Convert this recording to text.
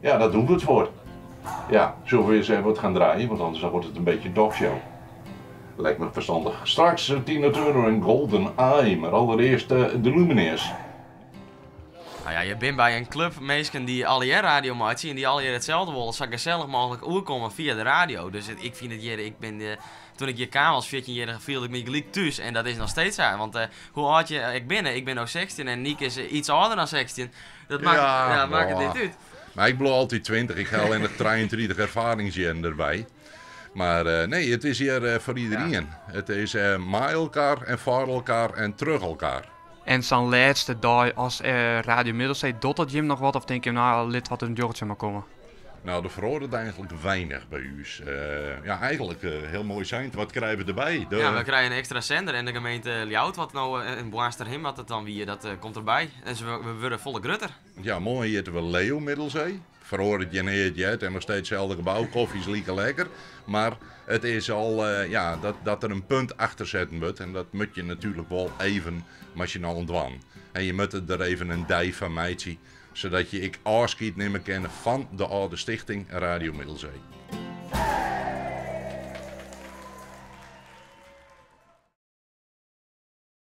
Ja, dat doet het voor. Ja, zullen we eens wat gaan draaien, want anders wordt het een beetje een talkshow. Lijkt me verstandig. Straks Tina Turner en Golden Eye, maar allereerst de Lumineers. Nou ja, je bent bij een club mensen die alle jaar radio maakt en die alle jaar hetzelfde willen, zo gezellig mogelijk oerkomen via de radio. Dus ik vind het hier, toen ik hier kwam als 14 jaar, viel ik me gelijk thuis en dat is nog steeds zo. Want hoe oud ik ben ook 16 en Nick is iets ouder dan 16. Dat maakt het niet uit. Maar ik ben altijd 20, ik ga alleen nog 23 ervaringsjaren erbij. Maar nee, het is hier voor iedereen. Ja. Het is maar elkaar en voor elkaar en terug elkaar. En zijn laatste dag als Radio Middelzee, doet dat Jim nog wat? Of denk je, nou, lid wat een jongetje maar komen? Nou, er verhoort eigenlijk weinig bij u. Ja, eigenlijk heel mooi zijn. Wat krijgen we erbij? Ja, we krijgen een extra zender en de gemeente Ljout, wat nou in Boasterhem, wat het dan weer, dat komt erbij. En we worden volle grutter. Ja, mooi heten we Leo Middelzee. Verhoor het je niet uit en nog steeds hetzelfde gebouw, koffie is lekker. Maar het is al dat er een punt achter zetten moet. En dat moet je natuurlijk wel even machinaal ontwan. En je moet er even een dij van meidje, zodat je afscheid nemen kan van de oude stichting Radio Middelzee.